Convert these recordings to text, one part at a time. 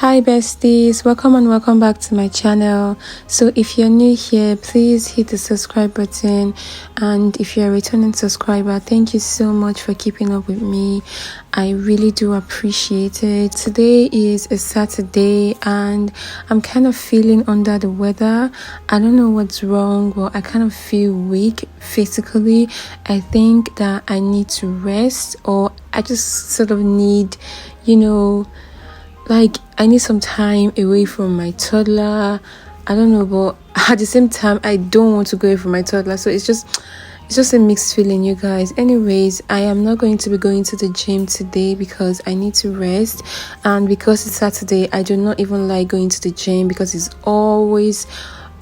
Hi besties, welcome and welcome back to my channel. So if you're new here, please hit the subscribe button, and if you're a returning subscriber, thank you so much for keeping up with me. I really do appreciate it. Today is a Saturday and I'm kind of feeling under the weather. I don't know what's wrong, but I kind of feel weak physically. I think that I need to rest, or I just sort of need, I need some time away from my toddler. I don't know, but at the same time, I don't want to go away from my toddler. So it's just a mixed feeling, you guys. Anyways, I am not going to be going to the gym today because I need to rest. And because it's Saturday, I do not even like going to the gym because it's always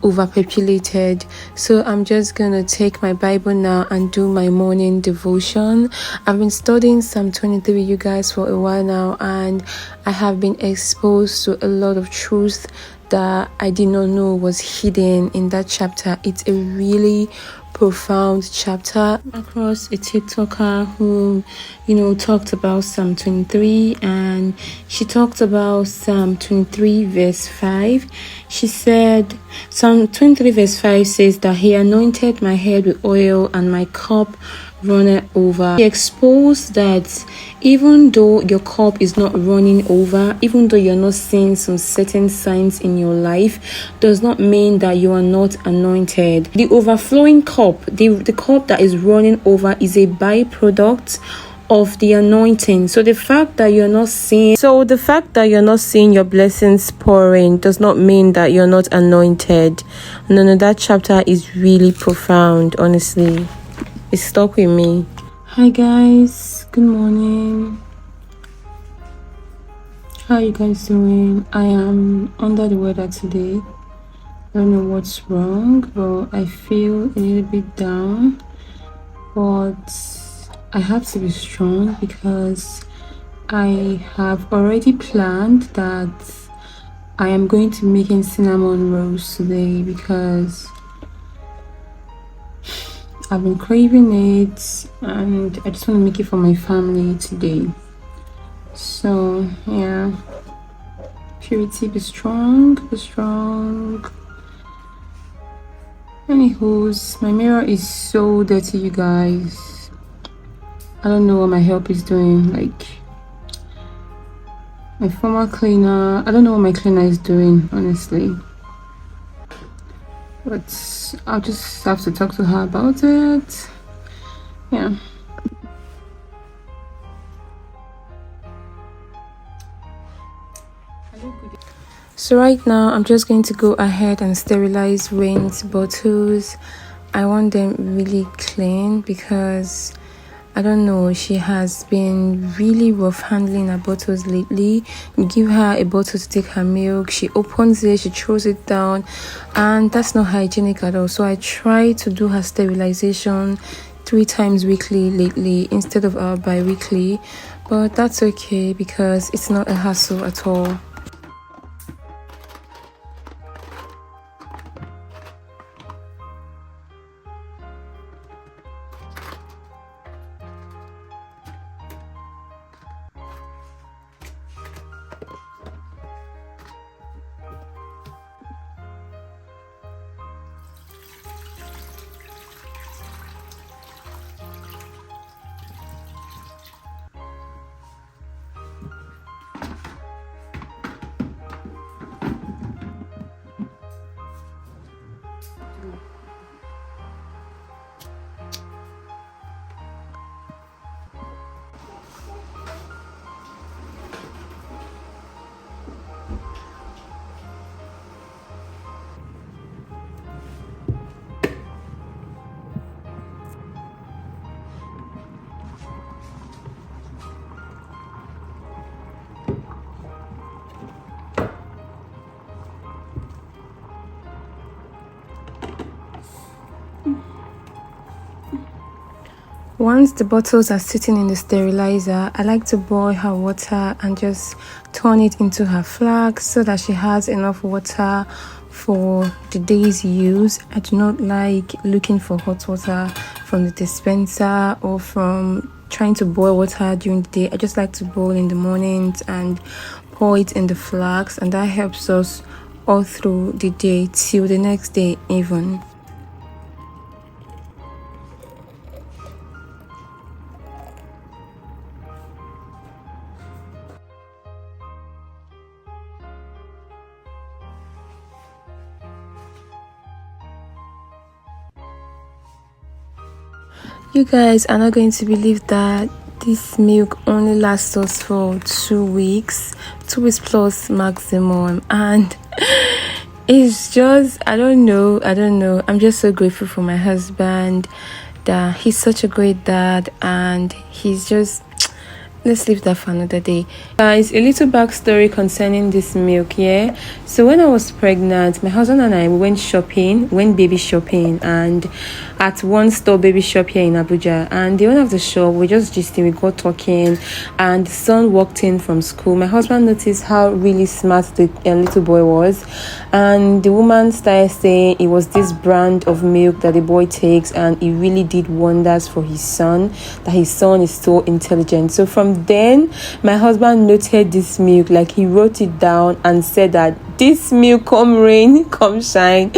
overpopulated. So I'm just gonna take my Bible now and do my morning devotion. I've been studying Psalm 23, you guys, for a while now, and I have been exposed to a lot of truth that I did not know was hidden in that chapter. It's a really profound chapter. Across a TikToker who talked about Psalm 23, and she talked about Psalm 23 verse 5. She said Psalm 23 verse 5 says that he anointed my head with oil and my cup runneth over. He exposed that even though your cup is not running over, even though you're not seeing some certain signs in your life, does not mean that you are not anointed. The overflowing cup, the cup that is running over, is a byproduct of the anointing. So the fact that you're not seeing your blessings pouring does not mean that you're not anointed. No, that chapter is really profound. Honestly, it stuck with me. Hi guys, good morning. How are you guys doing? I am under the weather today. I don't know what's wrong, but I feel a little bit down, but I have to be strong because I have already planned that I am going to make cinnamon rolls today because I've been craving it and I just want to make it for my family today. So yeah, purity, be strong. Anywho's, my mirror is so dirty, you guys. I don't know what my help is doing. Like, my former cleaner, I don't know what my cleaner is doing, honestly. But I'll just have to talk to her about it. Yeah. So right now, I'm just going to go ahead and sterilize Rain's bottles. I want them really clean because I don't know, she has been really rough handling her bottles lately. You give her a bottle to take her milk, she opens it, she throws it down, and that's not hygienic at all. So I try to do her sterilization 3 times weekly lately instead of bi-weekly, but that's okay because it's not a hassle at all. Once the bottles are sitting in the sterilizer, I like to boil her water and just turn it into her flask so that she has enough water for the day's use. I do not like looking for hot water from the dispenser or from trying to boil water during the day. I just like to boil in the mornings and pour it in the flask, and that helps us all through the day till the next day even. You guys are not going to believe that this milk only lasts us for 2 weeks, 2 weeks plus maximum, and it's just I don't know. I'm just so grateful for my husband, that he's such a great dad, and he's just, let's leave that for another day. Guys, a little backstory concerning this milk. Yeah, so when I was pregnant, my husband and I, we went baby shopping, and at one store baby shop here in Abuja, and the owner of the shop, we just gisting, we got talking, and the son walked in from school. My husband noticed how really smart the little boy was, and the woman started saying it was this brand of milk that the boy takes, and it really did wonders for his son, that his son is so intelligent. So from then, my husband noted this milk, like he wrote it down and said that this milk, come rain come shine,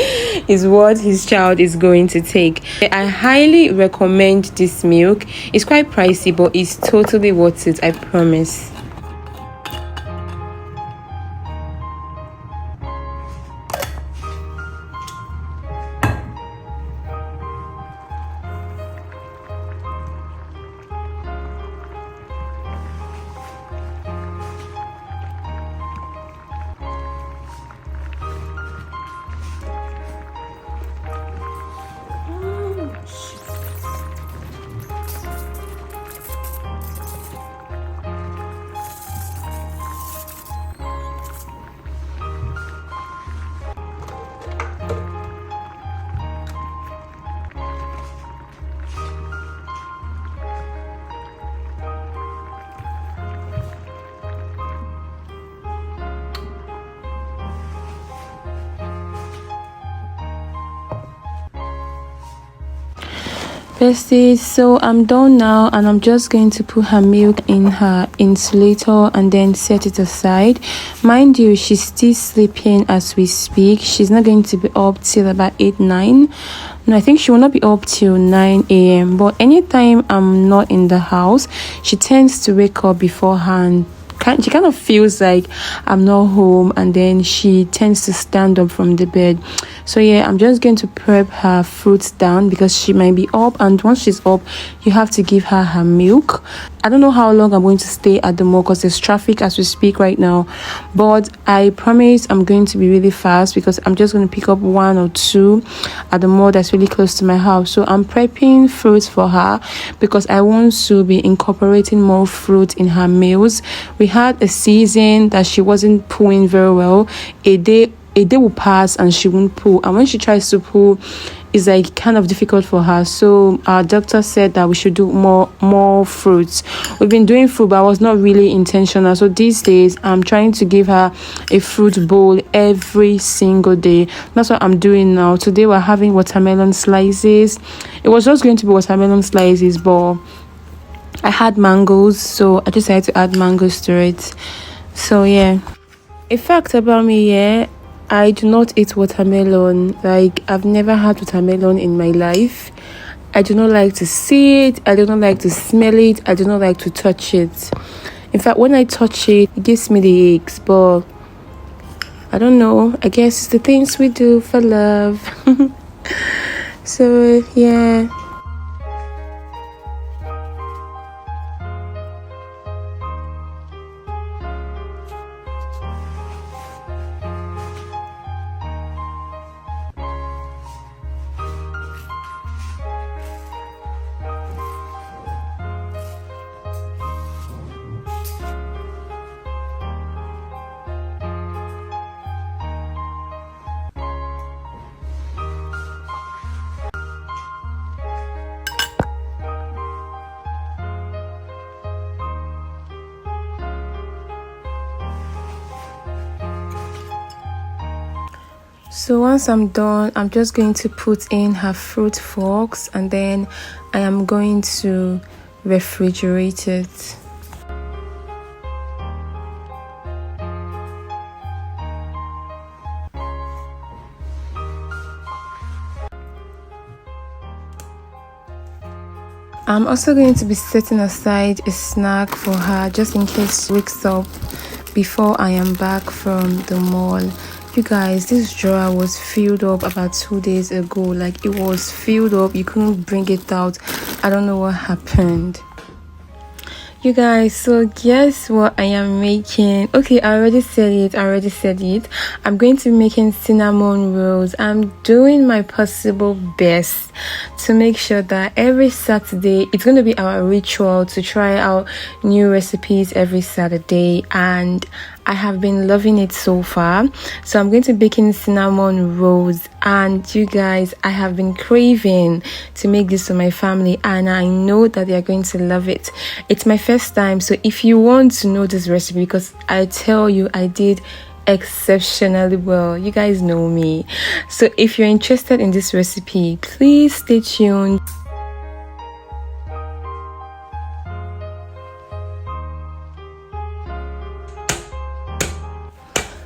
is what his child is going to take. I highly recommend this milk. It's quite pricey, but it's totally worth it, I promise. Besties, so I'm done now, and I'm just going to put her milk in her insulator and then set it aside. Mind you, she's still sleeping as we speak. She's not going to be up till about 8-9. No, I think she will not be up till 9 a.m. But anytime I'm not in the house, she tends to wake up beforehand. She kind of feels like I'm not home, and then she tends to stand up from the bed. So yeah, I'm just going to prep her fruits down because she might be up, and once she's up, you have to give her her milk. I don't know how long I'm going to stay at the mall because there's traffic as we speak right now, but I promise I'm going to be really fast because I'm just going to pick up 1 or 2 at the mall that's really close to my house. So I'm prepping fruits for her because I want to be incorporating more fruit in her meals. We had a season that she wasn't pooing very well. A day will pass and she won't poo, and when she tries to poo, it's like kind of difficult for her. So our doctor said that we should do more fruits. We've been doing fruit, but I was not really intentional. So these days I'm trying to give her a fruit bowl every single day. That's what I'm doing now. Today we're having watermelon slices. It was just going to be watermelon slices, but I had mangoes, so I decided to add mangoes to it. So yeah, a fact about me, yeah, I do not eat watermelon. Like, I've never had watermelon in my life. I do not like to see it. I do not like to smell it. I do not like to touch it. In fact, when I touch it, it gives me the aches. But I don't know. I guess it's the things we do for love. So yeah. So once I'm done, I'm just going to put in her fruit forks, and then I am going to refrigerate it. I'm also going to be setting aside a snack for her just in case she wakes up before I am back from the mall. You guys, this drawer was filled up about 2 days ago. Like, it was filled up, you couldn't bring it out. I don't know what happened. You guys, so guess what I am making? Okay, I already said it. I'm going to be making cinnamon rolls. I'm doing my possible best to make sure that every Saturday, it's going to be our ritual to try out new recipes every Saturday, and I have been loving it so far. So I'm going to be baking cinnamon rolls, and you guys, I have been craving to make this for my family, and I know that they are going to love it. It's my first time, so if you want to know this recipe, because I tell you, I did exceptionally well. You guys know me. So if you're interested in this recipe, please stay tuned.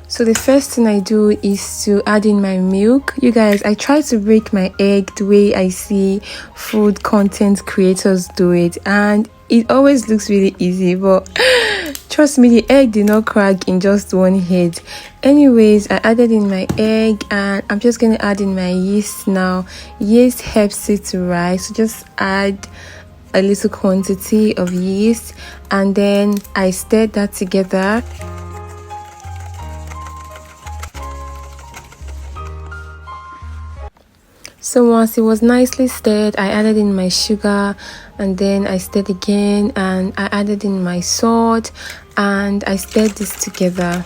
So the first thing I do is to add in my milk. You guys, I try to break my egg the way I see food content creators do it, and it always looks really easy, but trust me, the egg did not crack in just one hit. Anyways, I added in my egg, and I'm just going to add in my yeast now. Yeast helps it to rise, so just add a little quantity of yeast, and then I stirred that together. So once it was nicely stirred, I added in my sugar, and then I stirred again, and I added in my salt, and I stirred this together.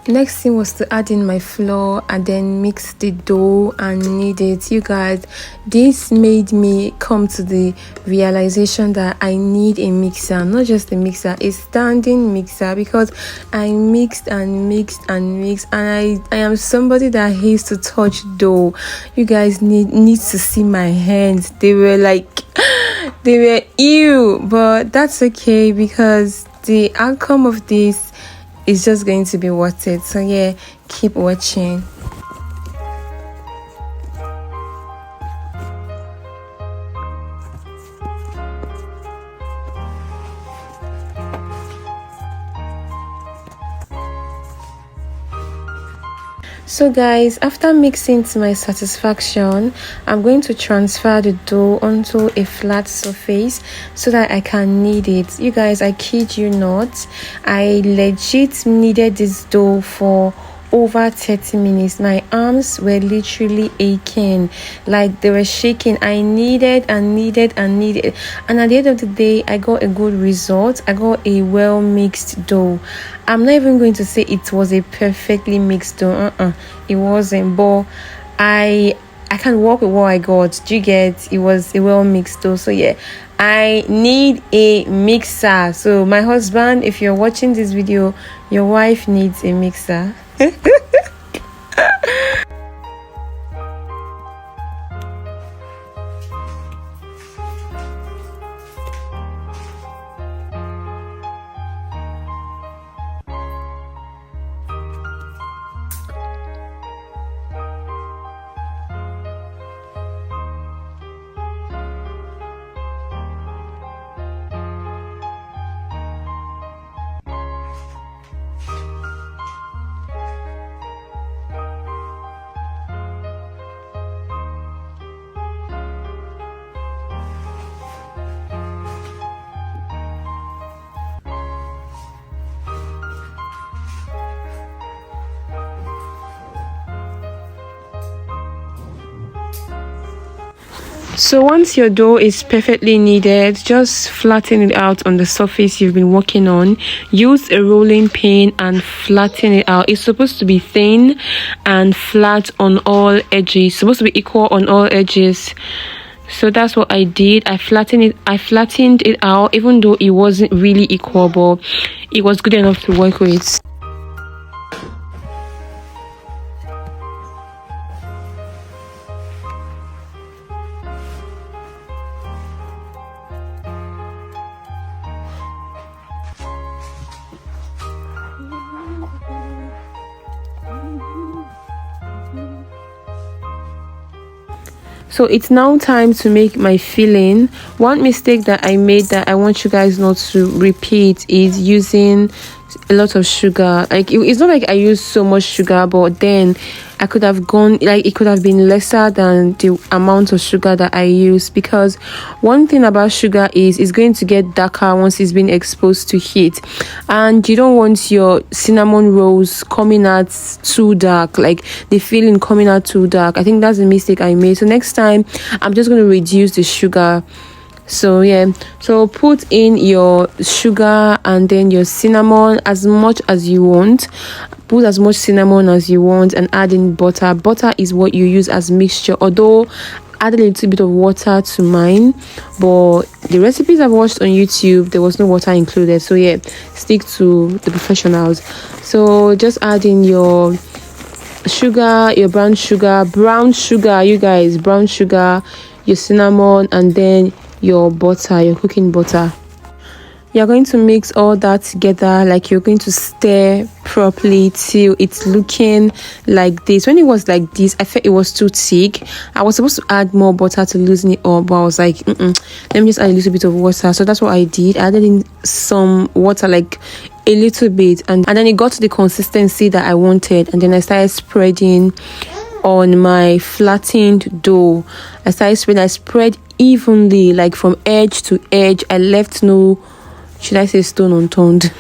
Next thing was to add in my flour and then mix the dough and knead it. You guys, this made me come to the realization that I need a mixer, not just a mixer, a standing mixer, because I mixed and mixed and mixed, and I am somebody that hates to touch dough. You guys need to see my hands. They were like they were ew, but that's okay because the outcome of this is just going to be worth it. So yeah, keep watching. So guys, after mixing to my satisfaction, I'm going to transfer the dough onto a flat surface so that I can knead it. You guys, I kid you not, I legit kneaded this dough for over 30 minutes. My arms were literally aching, like they were shaking. I kneaded and kneaded and kneaded, and at the end of the day, I got a good result. I got a well mixed dough. I'm not even going to say it was a perfectly mixed dough. It wasn't, but I can work with what I got. Do you get? It was a well mixed dough. So yeah, I need a mixer. So my husband, if you're watching this video, your wife needs a mixer. So once your dough is perfectly kneaded, just flatten it out on the surface you've been working on. Use a rolling pin and flatten it out. It's supposed to be thin and flat on all edges. It's supposed to be equal on all edges. So that's what I did. I flattened it out, even though it wasn't really equal, but it was good enough to work with. So it's now time to make my filling. One mistake that I made that I want you guys not to repeat is using a lot of sugar. Like it's not like I use so much sugar, but then I could have gone, like it could have been lesser than the amount of sugar that I use, because one thing about sugar is it's going to get darker once it's been exposed to heat, and you don't want your cinnamon rolls coming out too dark, like the filling coming out too dark. I think that's the mistake I made. So next time I'm just going to reduce the sugar. So yeah, so put in your sugar and then your cinnamon as much as you want. Put as much cinnamon as you want, and add in butter. Butter is what you use as mixture, although add a little bit of water to mine, but the recipes I've watched on YouTube, there was no water included. So yeah, stick to the professionals. So just add in your sugar, your brown sugar, you guys, brown sugar, your cinnamon, and then your butter, your cooking butter. You're going to mix all that together, like you're going to stir properly till it's looking like this. When it was like this, I felt it was too thick. I was supposed to add more butter to loosen it up, but I was like, let me just add a little bit of water. So that's what I did. I added in some water, like a little bit, and then it got to the consistency that I wanted, and then I started spreading on my flattened dough. I spread evenly, like from edge to edge. I left no, should I say, stone unturned.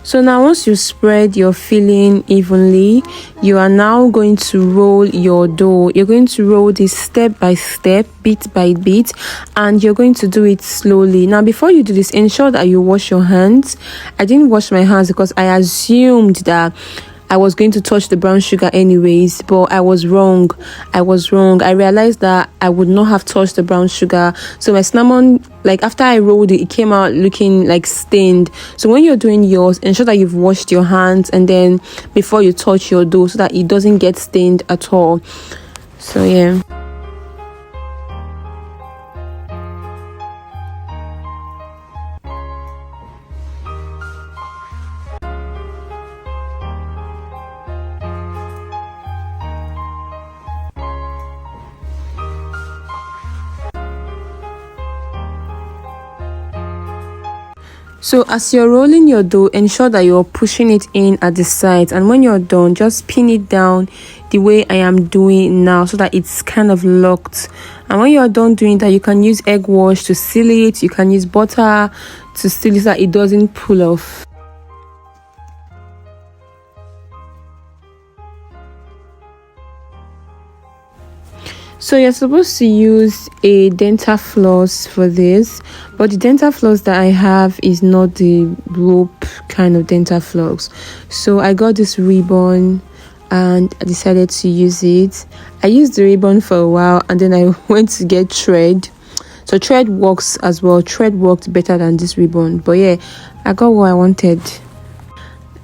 So now once you spread your filling evenly, you are now going to roll your dough. You're going to roll this step by step, bit by bit, and you're going to do it slowly. Now before you do this, ensure that you wash your hands. I didn't wash my hands because I assumed that I was going to touch the brown sugar anyways, but I was wrong. I realized that I would not have touched the brown sugar. So my cinnamon, like after I rolled it, it came out looking like stained. So when you're doing yours, ensure that you've washed your hands, and then before you touch your dough, so that it doesn't get stained at all. So yeah. So as you're rolling your dough, ensure that you're pushing it in at the sides, and when you're done, just pin it down the way I am doing now, so that it's kind of locked. And when you're done doing that, you can use egg wash to seal it. You can use butter to seal it so that it doesn't pull off. So you're supposed to use a dental floss for this, but the dental floss that I have is not the rope kind of dental floss. So I got this ribbon and I decided to use it. I used the ribbon for a while, and then I went to get thread. So thread works as well. Thread worked better than this ribbon, but yeah, I got what I wanted.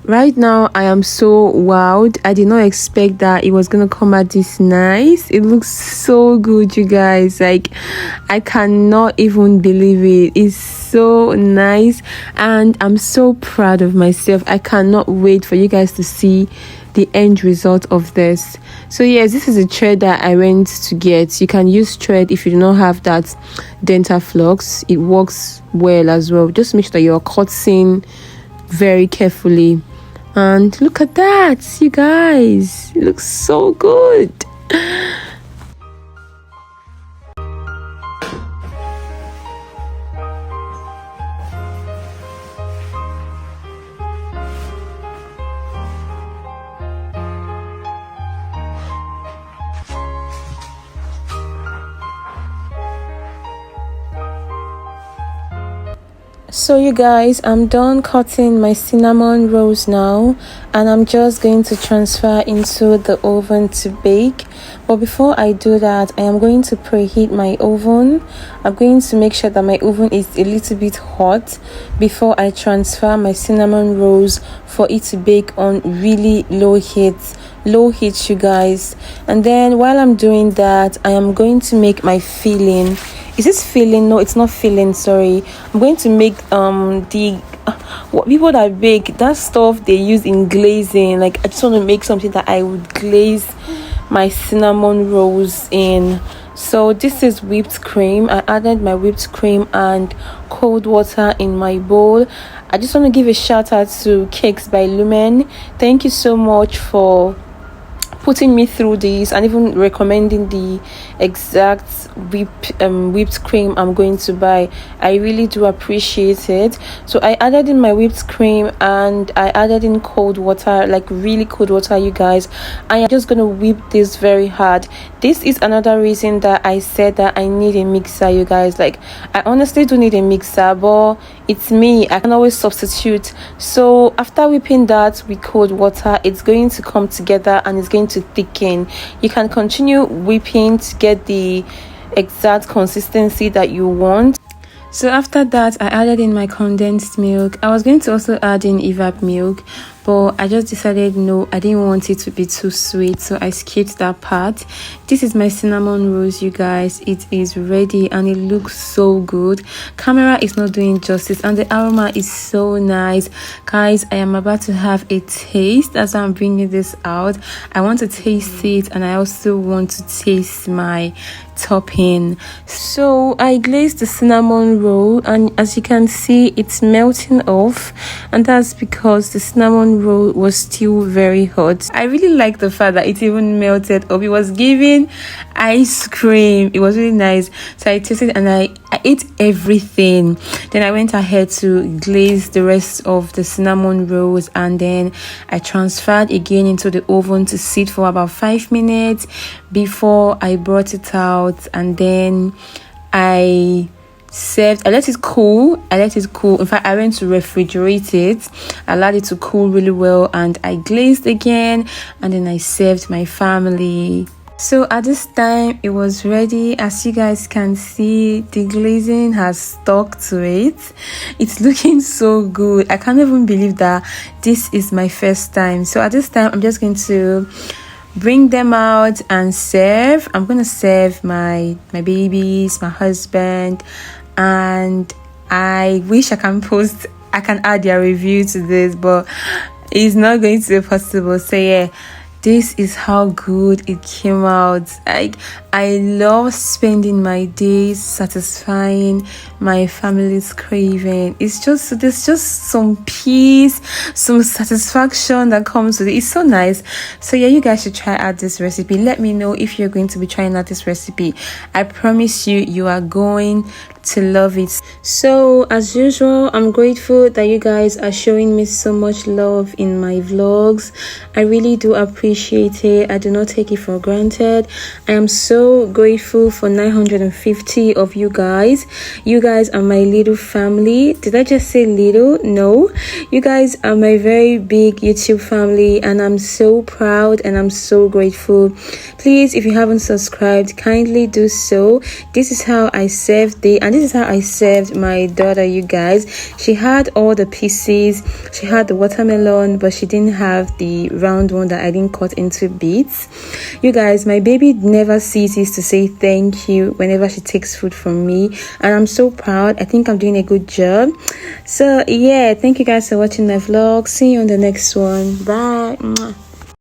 Right now I am so wowed. I did not expect that it was gonna come out this nice. It looks so good, you guys. Like, I cannot even believe it. It's so nice, and I'm so proud of myself. I cannot wait for you guys to see the end result of this. So yes, this is a thread that I went to get. You can use thread if you do not have that dental floss. It works well as well. Just make sure that you're cutting very carefully. And look at that, you guys. It looks so good. So you guys, I'm done cutting my cinnamon rolls now, and I'm just going to transfer into the oven to bake. But before I do that, I am going to preheat my oven. I'm going to make sure that my oven is a little bit hot before I transfer my cinnamon rolls for it to bake on really low heat low heat, you guys. And then while I'm doing that, I am going to make my filling. Is this filling? No, it's not filling, sorry. I'm going to make the what people that bake that stuff they use in glazing. Like, I just want to make something that I would glaze my cinnamon rolls in. So this is whipped cream. I added my whipped cream and cold water in my bowl. I just want to give a shout out to Cakes by Lumen. Thank you so much for putting me through this and even recommending the exact whipped cream I'm going to buy. I really do appreciate it. So I added in my whipped cream and I added in cold water, like really cold water, you guys. I am just gonna whip this very hard. This is another reason that I said that I need a mixer, you guys. Like, I honestly do need a mixer, but it's me, I can always substitute. So after whipping that with cold water, it's going to come together and it's going to thicken. You can continue whipping to get the exact consistency that you want. So after that, I added in my condensed milk. I was going to also add in evap milk, but I just decided no, I didn't want it to be too sweet, so I skipped that part. This is my cinnamon rolls, you guys. It is ready and it looks so good. Camera is not doing justice and the aroma is so nice. Guys, I am about to have a taste as I'm bringing this out. I want to taste it and I also want to taste my topping. So I glazed the cinnamon roll and as you can see, it's melting off, and that's because the cinnamon roll was still very hot. I really like the fact that it even melted up. It was giving ice cream. It was really nice. So I tasted and I ate everything. Then I went ahead to glaze the rest of the cinnamon rolls and then I transferred again into the oven to sit for about 5 minutes before I brought it out, and then I let it cool. In fact, I went to refrigerate it. I allowed it to cool really well and I glazed again, and then I served my family. So at this time it was ready. As you guys can see, the glazing has stuck to it. It's looking so good. I can't even believe that this is my first time. So at this time I'm just going to bring them out and serve. I'm gonna serve my babies, my husband, and I wish I can add their review to this, but it's not going to be possible. So yeah, this is how good it came out. I love spending my days satisfying my family's craving. There's just some peace, some satisfaction that comes with it. It's so nice. So yeah, you guys should try out this recipe. Let me know if you're going to be trying out this recipe. I promise you are going to love it. So as usual, I'm grateful that you guys are showing me so much love in my vlogs. I really do appreciate it. I do not take it for granted. I am so grateful for 950 of you guys. You guys are my little family. Did I just say little? No, you guys are my very big YouTube family and I'm so proud and I'm so grateful. Please, if you haven't subscribed, kindly do so. This is how I served it, and this is how I served my daughter, you guys. She had all the pieces. She had the watermelon, but she didn't have the round one that I didn't cut into bits. You guys, my baby never ceases to say thank you whenever she takes food from me, and I'm so proud. I think I'm doing a good job. So yeah, thank you guys for watching my vlog. See you on the next one. Bye.